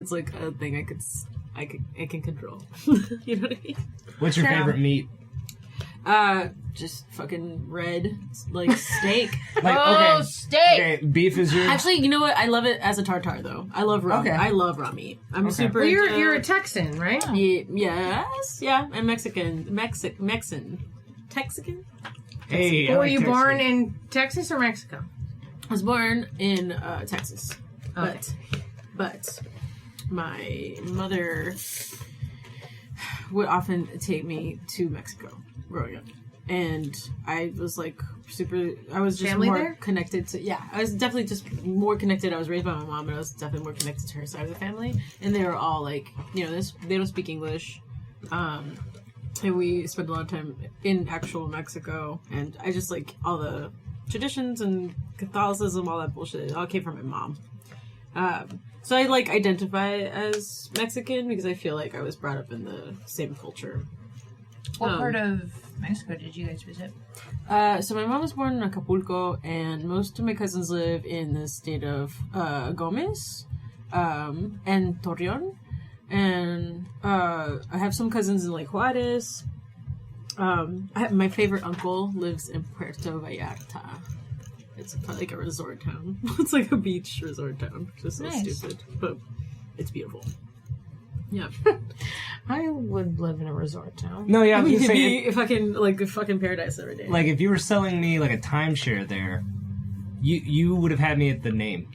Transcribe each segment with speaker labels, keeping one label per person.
Speaker 1: It's like a thing I can control. You know what I mean?
Speaker 2: What's your favorite meat?
Speaker 1: Just fucking red, like steak.
Speaker 3: Steak!
Speaker 2: Okay, beef is your...
Speaker 1: Actually, you know what? I love it as a tartare, though. I love raw.
Speaker 2: Okay.
Speaker 1: I love raw meat. I'm super.
Speaker 3: Well, you're a Texan, right?
Speaker 1: Yes, yeah. I'm Mexican. Texican?
Speaker 2: Hey,
Speaker 3: Were you born in Texas or Mexico?
Speaker 1: I was born in Texas,
Speaker 3: Okay.
Speaker 1: but my mother would often take me to Mexico growing up. And I was like I was just
Speaker 3: Family
Speaker 1: more
Speaker 3: there?
Speaker 1: connected to, I was definitely just more connected. I was raised by my mom, but I was definitely more connected to her side of the family. And they were all like, you know, they don't speak English. And we spent a lot of time in actual Mexico. And I just like all the traditions and Catholicism, all that bullshit. It all came from my mom. So I like identify as Mexican because I feel like I was brought up in the same culture.
Speaker 4: What part of Mexico did you guys visit?
Speaker 1: So my mom was born in Acapulco, and most of my cousins live in the state of Gómez and Torreón. And I have some cousins in like Juárez. My favorite uncle lives in Puerto Vallarta. It's like a resort town. It's like a beach resort town. Just so stupid, but it's beautiful. Yeah.
Speaker 3: I would live in a resort town.
Speaker 2: No, yeah, I was
Speaker 1: It'd
Speaker 2: gonna
Speaker 1: be
Speaker 2: say,
Speaker 1: fucking paradise every day.
Speaker 2: like, if you were selling me, like, a timeshare there, you would have had me at the name.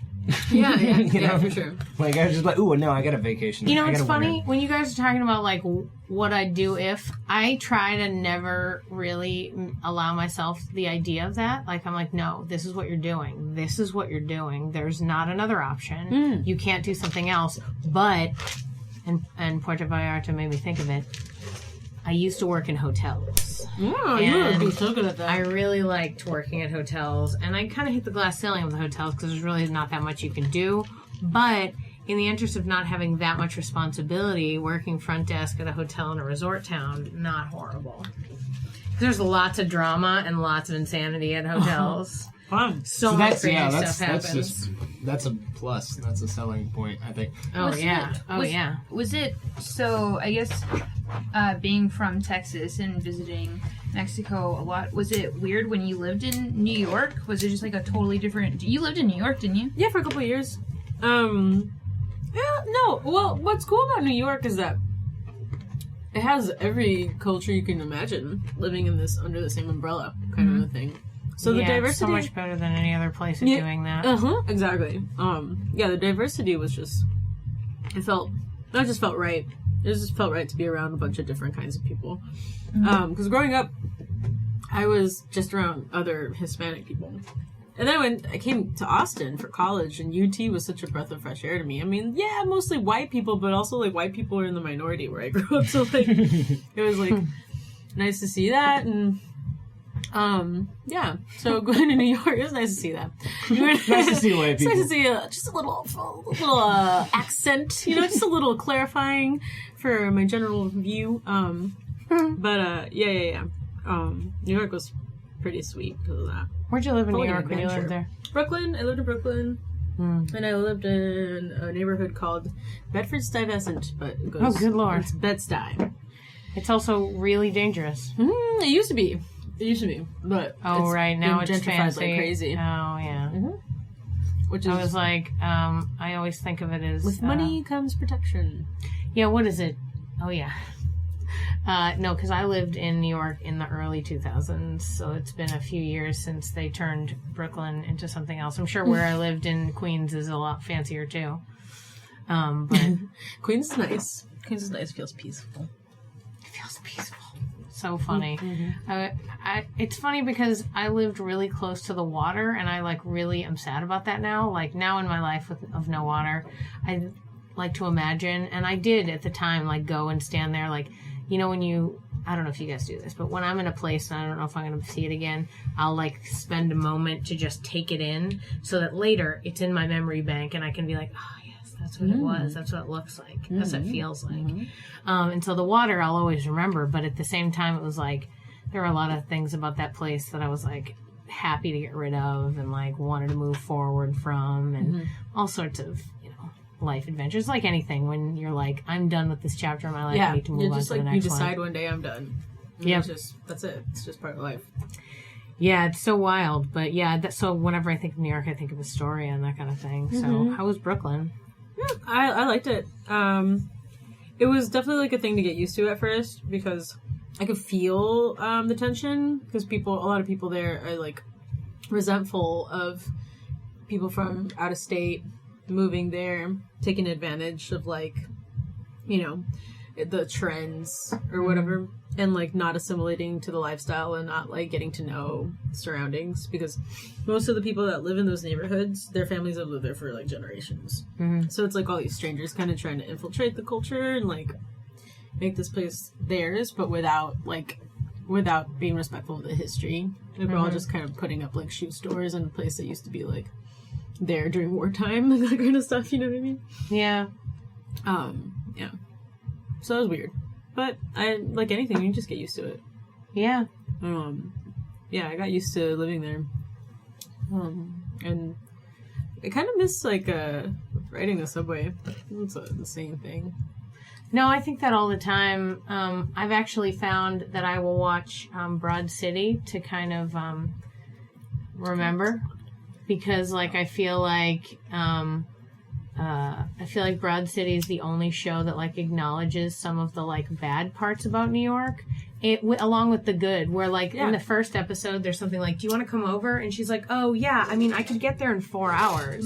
Speaker 1: Yeah,
Speaker 2: You know?
Speaker 1: for sure.
Speaker 2: Like, I was just like, ooh, no, I got a vacation.
Speaker 3: You know
Speaker 2: I
Speaker 3: what's
Speaker 2: got a
Speaker 3: funny?
Speaker 2: winter.
Speaker 3: When you guys are talking about, like, what I'd do if, I try to never really allow myself the idea of that. Like, I'm like, no, this is what you're doing. This is what you're doing. There's not another option. You can't do something else. But, and Puerto Vallarta made me think of it, I used to work in hotels.
Speaker 1: Oh, you would be so good at that.
Speaker 3: I really liked working at hotels, and I kind of hit the glass ceiling with the hotels because there's really not that much you can do. But in the interest of not having that much responsibility, working front desk at a hotel in a resort town, not horrible. There's lots of drama and lots of insanity at hotels.
Speaker 1: Fun.
Speaker 3: So much crazy stuff happens.
Speaker 2: That's a plus. That's a selling point, I think.
Speaker 4: Was it, so I guess being from Texas and visiting Mexico a lot, was it weird when you lived in New York? Was it just like a totally different, you lived in New York, didn't you?
Speaker 1: Yeah, for a couple of years. No. Well, what's cool about New York is that it has every culture you can imagine living in this under the same umbrella kind of a thing. So the diversity,
Speaker 3: it's so much better than any other place at doing that.
Speaker 1: Exactly. The diversity was just, it just felt right. It just felt right to be around a bunch of different kinds of people. Because growing up, I was just around other Hispanic people. And then when I came to Austin for college, and UT was such a breath of fresh air to me. I mean, yeah, mostly white people, but also like white people are in the minority where I grew up. So like, it was like nice to see that. And so going to New York, it was nice to see that.
Speaker 2: Nice to see white people.
Speaker 1: It's nice to see just a little accent, just a little clarifying for my general view. But New York was pretty sweet because of that.
Speaker 3: Where'd you live in New
Speaker 1: Full
Speaker 3: York when you lived
Speaker 1: adventure.
Speaker 3: there?
Speaker 1: Brooklyn. I lived in Brooklyn. And I lived in a neighborhood called Bedford-Stuyvesant, but it goes...
Speaker 3: Oh, good Lord.
Speaker 1: It's Bed-Stuy.
Speaker 3: It's also really dangerous.
Speaker 1: It used to be. But
Speaker 3: Oh, right. Now
Speaker 1: been
Speaker 3: it's
Speaker 1: gentrified
Speaker 3: fancy.
Speaker 1: like crazy.
Speaker 3: Oh, yeah.
Speaker 1: Which is...
Speaker 3: I was like, I always think of it as...
Speaker 1: With money comes protection.
Speaker 3: Yeah, what is it? Oh, yeah. No, because I lived in New York in the early 2000s, so it's been a few years since they turned Brooklyn into something else. I'm sure where I lived in Queens is a lot fancier, too. But
Speaker 1: Queens is nice. It feels peaceful.
Speaker 3: It feels peaceful. So funny. It's funny because I lived really close to the water, and I really am sad about that now. Like now in my life of no water, I like to imagine, and I did at the time, go and stand there, when you, I don't know if you guys do this, but when I'm in a place and I don't know if I'm going to see it again, I'll spend a moment to just take it in so that later it's in my memory bank and I can be like, oh yes, that's what it was. That's what it looks like. That's what it feels like. And so the water I'll always remember, but at the same time it was there were a lot of things about that place that I was happy to get rid of and wanted to move forward from and all sorts of, life adventures, like anything. When you're like, I'm done with this chapter of my life,
Speaker 1: Yeah,
Speaker 3: I need to move on
Speaker 1: just
Speaker 3: to the
Speaker 1: like
Speaker 3: next
Speaker 1: you decide
Speaker 3: one.
Speaker 1: one day I'm done.
Speaker 3: Yeah,
Speaker 1: that's it. It's just part of life.
Speaker 3: Yeah, it's so wild. But yeah, so whenever I think of New York, I think of Astoria and that kind of thing. So how was Brooklyn?
Speaker 1: Yeah, I liked it. It was definitely like a thing to get used to at first because I could feel the tension because a lot of people there are like resentful of people from out of state moving there, taking advantage of like, you know, the trends or whatever, and like not assimilating to the lifestyle and not like getting to know surroundings because most of the people that live in those neighborhoods, their families have lived there for like generations. So it's like all these strangers kind of trying to infiltrate the culture and like make this place theirs, but without being respectful of the history. Like we're all just kind of putting up like shoe stores in a place that used to be like there during wartime, like that kind of stuff, you know what I mean?
Speaker 3: Yeah.
Speaker 1: Yeah. So it was weird. But I like anything, you just get used to it.
Speaker 3: Yeah.
Speaker 1: Yeah, I got used to living there. And I kind of miss like riding the subway. It's the same thing.
Speaker 3: No, I think that all the time. I've actually found that I will watch Broad City to kind of remember, because like I feel like Broad City is the only show that like acknowledges some of the like bad parts about New York, along with the good. Where like in the first episode, there's something like, "Do you want to come over?" And she's like, "Oh yeah, I mean I could get there in 4 hours."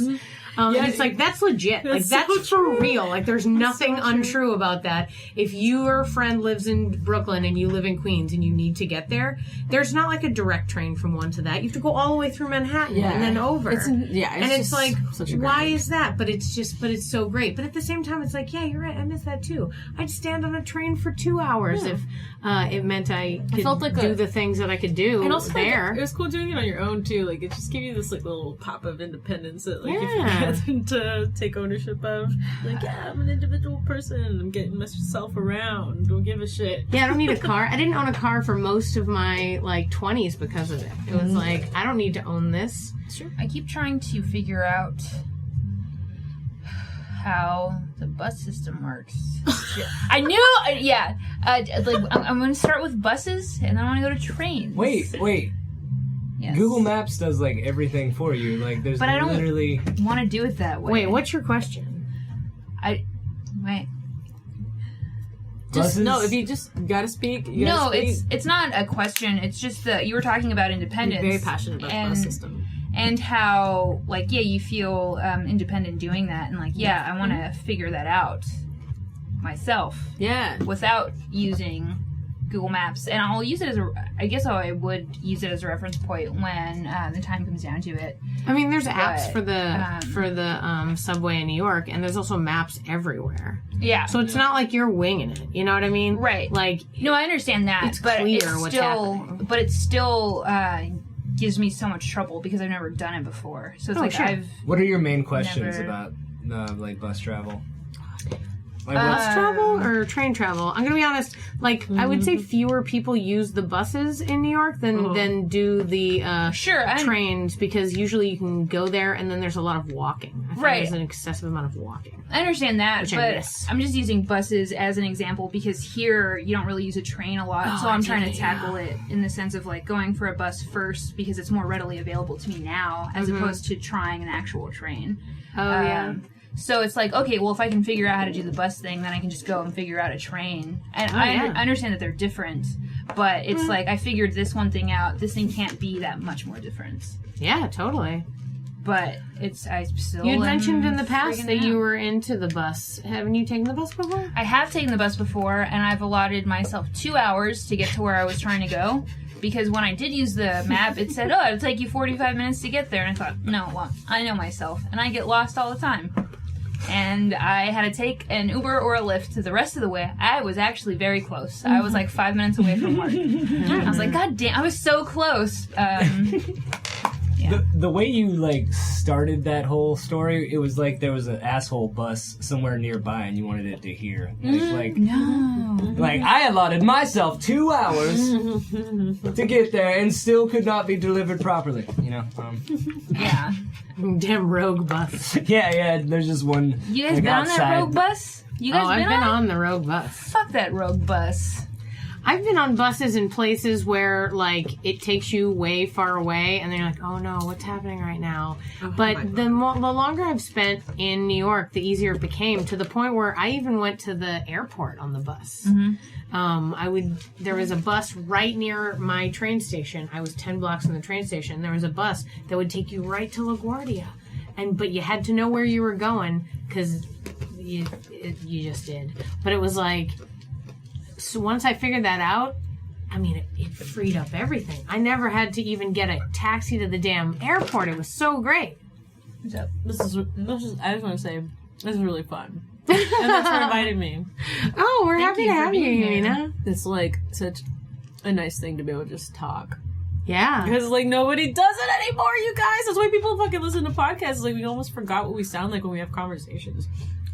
Speaker 3: And it's like, that's legit. Like, that's for real. Like, there's nothing untrue about that. If your friend lives in Brooklyn and you live in Queens and you need to get there, there's not like a direct train from one to that. You have to go all the way through Manhattan and then over. It's like, why is that? But it's so great. But at the same time, it's like, yeah, you're right. I miss that too. I'd stand on a train for 2 hours if it meant I could do the things that I could do
Speaker 1: and also,
Speaker 3: there.
Speaker 1: Like, it was cool doing it on your own too. Like, it just gave you this like little pop of independence that like if you get to take ownership of, like, yeah, I'm an individual person. I'm getting myself around. Don't give a shit.
Speaker 3: Yeah, I don't need a car. I didn't own a car for most of my like 20s because of it. It was like, I don't need to own this.
Speaker 1: Sure.
Speaker 4: I keep trying to figure out how the bus system works. I knew, I'm going to start with buses, and then I want to go to trains.
Speaker 2: Wait.
Speaker 4: Yes.
Speaker 2: Google Maps does like everything for you. Like, there's literally.
Speaker 4: I don't want to do it that way.
Speaker 3: Wait, what's your question?
Speaker 1: No, if you just gotta speak.
Speaker 4: It's not a question. It's just that you were talking about independence.
Speaker 1: You're very passionate about the bus system.
Speaker 4: And how, like, yeah, you feel independent doing that. And, like, yeah, I want to figure that out myself.
Speaker 1: Yeah.
Speaker 4: Without using Google Maps. And I'll use it I would use it as a reference point when the time comes down to it.
Speaker 3: I mean, there's apps for the subway in New York, and there's also maps everywhere. Yeah. So it's not like you're winging it. You know what I mean?
Speaker 4: Right.
Speaker 3: Like,
Speaker 4: no, I understand that.
Speaker 3: It's clear what's happening.
Speaker 4: But it still gives me so much trouble because I've never done it before. So it's
Speaker 2: What are your main questions about like bus travel?
Speaker 3: Like bus travel or train travel? I'm gonna be honest. Like, I would say fewer people use the buses in New York than do the trains, because usually you can go there and then there's a lot of walking. I find there's an excessive amount of walking.
Speaker 4: I understand that,
Speaker 3: which
Speaker 4: but I'm just using buses as an example because here you don't really use a train a lot. So I'm trying to tackle it in the sense of like going for a bus first because it's more readily available to me now as opposed to trying an actual train. So it's like, okay, well, if I can figure out how to do the bus thing, then I can just go and figure out a train. And I understand that they're different, but it's like, I figured this one thing out. This thing can't be that much more different.
Speaker 3: Yeah, totally.
Speaker 4: But I still
Speaker 3: You had mentioned in the past that you were into the bus. Haven't you taken the bus before?
Speaker 4: I have taken the bus before, and I've allotted myself 2 hours to get to where I was trying to go. Because when I did use the map, it said, oh, it'll take you 45 minutes to get there. And I thought, no, well, I know myself. And I get lost all the time. And I had to take an Uber or a Lyft the rest of the way. I was actually very close. I was like 5 minutes away from work. I was like, God damn, I was so close. Yeah.
Speaker 3: Yeah.
Speaker 2: The way you like started that whole story, it was like there was an asshole bus somewhere nearby, and you wanted it to hear. Like I allotted myself 2 hours to get there, and still could not be delivered properly. You know.
Speaker 4: Yeah.
Speaker 3: Damn rogue bus.
Speaker 2: Yeah. There's just one.
Speaker 4: You guys
Speaker 2: like,
Speaker 4: been on
Speaker 2: outside.
Speaker 4: that rogue bus? You guys
Speaker 3: I've been on the rogue bus.
Speaker 4: Fuck that rogue bus.
Speaker 3: I've been on buses in places where, like, it takes you way far away, and then you're like, oh no, what's happening right now? But the longer I've spent in New York, the easier it became, to the point where I even went to the airport on the bus. There was a bus right near my train station. I was 10 blocks from the train station. There was a bus that would take you right to LaGuardia. But you had to know where you were going, because you just did. But it was like... So once I figured that out, I mean, it freed up everything. I never had to even get a taxi to the damn airport. It was so great.
Speaker 1: This is I just want to say, this is really fun. And thanks for inviting me.
Speaker 3: Oh, we're
Speaker 1: Thank
Speaker 3: happy
Speaker 1: you
Speaker 3: to
Speaker 1: for
Speaker 3: have you,
Speaker 1: being here.
Speaker 3: Yamina.
Speaker 1: It's like such a nice thing to be able to just talk.
Speaker 3: Yeah.
Speaker 1: Because, like, nobody does it anymore, you guys. That's why people fucking listen to podcasts. Like, we almost forgot what we sound like when we have conversations.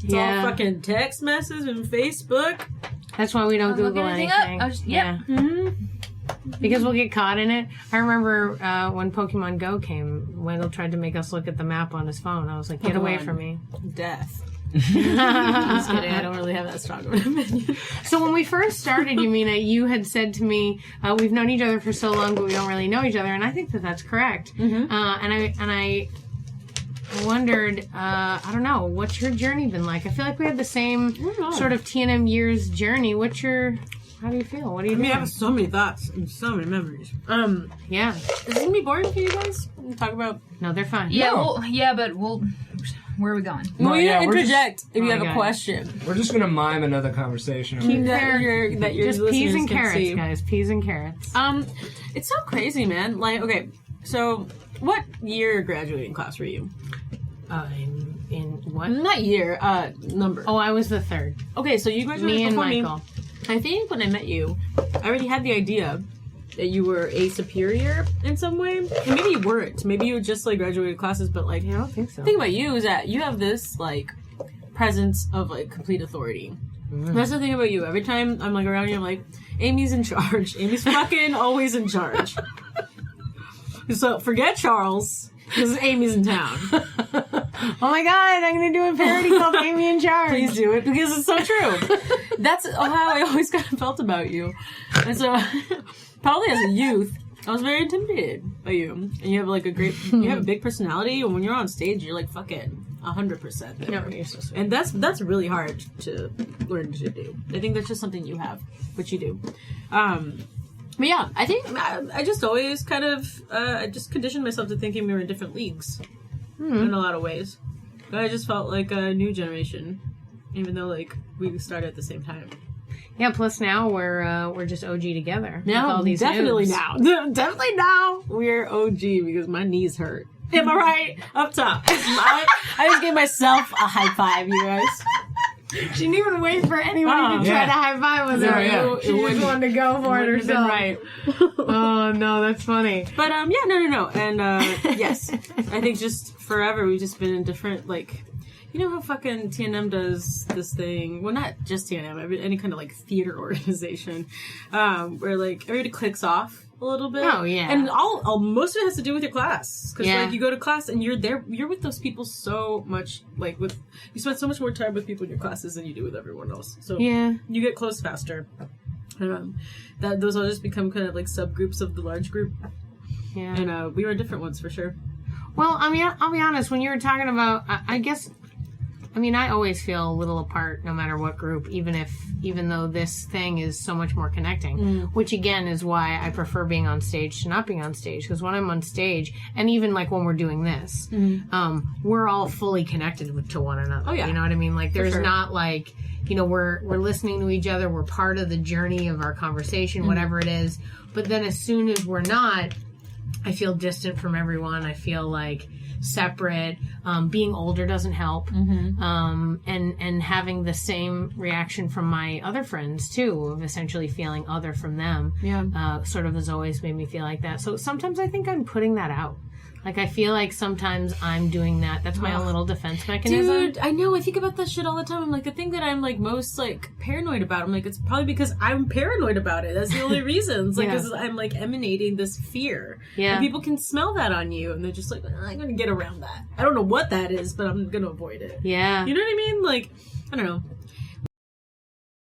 Speaker 1: It's all fucking text messages and Facebook.
Speaker 3: That's why we don't Google anything.
Speaker 4: Yeah.
Speaker 3: Because we'll get caught in it. I remember when Pokemon Go came, Wendell tried to make us look at the map on his phone. I was like, get away from me.
Speaker 1: Death. Just kidding. I don't really have that strong of an opinion.
Speaker 3: So when we first started, Yamina, you had said to me, we've known each other for so long, but we don't really know each other. And I think that that's correct. And I wondered, I don't know, what's your journey been like? I feel like we had the same sort of TNM years journey. How do you feel? What do you
Speaker 1: I have so many thoughts and so many memories.
Speaker 3: Yeah.
Speaker 1: Is this gonna be boring for you guys? Talk about...
Speaker 3: No, they're fine.
Speaker 4: Yeah,
Speaker 2: No.
Speaker 4: Where are we going?
Speaker 1: Well, you
Speaker 2: we're
Speaker 1: interject if you have
Speaker 3: God.
Speaker 1: a question.
Speaker 2: We're just gonna mime another conversation.
Speaker 1: That your
Speaker 3: Just
Speaker 1: listeners
Speaker 3: peas and
Speaker 1: can
Speaker 3: carrots,
Speaker 1: see.
Speaker 3: guys. Peas and carrots.
Speaker 1: It's so crazy, man. Like, okay, so what year graduating class were you?
Speaker 3: In what?
Speaker 1: Not year, number.
Speaker 3: Oh, I was the third.
Speaker 1: Okay, so you graduated
Speaker 3: Me and
Speaker 1: before
Speaker 3: Michael.
Speaker 1: me. I think when I met you, I already had the idea that you were a superior in some way. And maybe you weren't. Maybe you just, like, graduated classes, but, like,
Speaker 3: I don't think so.
Speaker 1: the thing about you is that you have this, like, presence of, like, complete authority. That's the thing about you. Every time I'm, like, around you, I'm like, Amy's in charge. Amy's fucking always in charge. So, forget Charles, because Amy's in town.
Speaker 3: Oh my god, I'm gonna do a parody called Amy in Charge.
Speaker 1: Please do it, because it's so true. That's how I always kind of felt about you. And so, probably as a youth, I was very intimidated by you. And you have, like, you have a big personality, and when you're on stage, you're, like, fucking 100%.
Speaker 3: No, you're so sweet.
Speaker 1: And that's really hard to learn to do. I think that's just something you have, which you do. But yeah, I think I just always kind of, I just conditioned myself to thinking we were in different leagues in a lot of ways. But I just felt like a new generation, even though, like, we started at the same time.
Speaker 3: Yeah, plus now we're just OG together.
Speaker 1: Now,
Speaker 3: with all these
Speaker 1: definitely
Speaker 3: noobs.
Speaker 1: now. Definitely now we're OG because my knees hurt. Am I right? Up top. I just gave myself a high five, you guys.
Speaker 3: She didn't even wait for anyone to try to high five with her.
Speaker 2: Yeah.
Speaker 3: She just wanted to go for it herself.
Speaker 1: Right.
Speaker 3: Oh no, that's funny.
Speaker 1: But no. And yes, I think just forever we've just been in different, like, you know how fucking TNM does this thing? Well, not just TNM, any kind of, like, theater organization, where, like, everybody clicks off a little bit.
Speaker 3: Oh, yeah.
Speaker 1: And all most of it has to do with your class. Because,
Speaker 3: Yeah.
Speaker 1: like, you go to class and you're with those people so much, like, you spend so much more time with people in your classes than you do with everyone else. So
Speaker 3: Yeah.
Speaker 1: you get close faster. Those all just become kind of, like, subgroups of the large group.
Speaker 3: Yeah.
Speaker 1: And we were different ones for sure.
Speaker 3: Well, I mean, I'll be honest. When you were talking about, I guess, I mean, I always feel a little apart no matter what group, even though this thing is so much more connecting, which again is why I prefer being on stage to not being on stage. Because when I'm on stage, and even like when we're doing this, we're all fully connected to one another.
Speaker 1: Oh, yeah.
Speaker 3: You know what I mean? Like there's
Speaker 1: sure.
Speaker 3: not like, you know, we're listening to each other. We're part of the journey of our conversation, whatever it is. But then as soon as we're not, I feel distant from everyone. I feel like separate. Being older doesn't help. And having the same reaction from my other friends too, of essentially feeling other from them.
Speaker 1: Yeah.
Speaker 3: Sort of has always made me feel like that. So sometimes I think I'm putting that out. Like, I feel like sometimes I'm doing that. That's my own little defense mechanism.
Speaker 1: Dude, I know. I think about that shit all the time. I'm like, the thing that I'm, like, most, like, paranoid about, I'm like, it's probably because I'm paranoid about it. That's the only reason. It's like, because I'm, like, emanating this fear.
Speaker 3: Yeah.
Speaker 1: And people can smell that on you, and they're just like, I'm gonna get around that. I don't know what that is, but I'm gonna avoid it.
Speaker 3: Yeah.
Speaker 1: You know what I mean? Like, I don't know.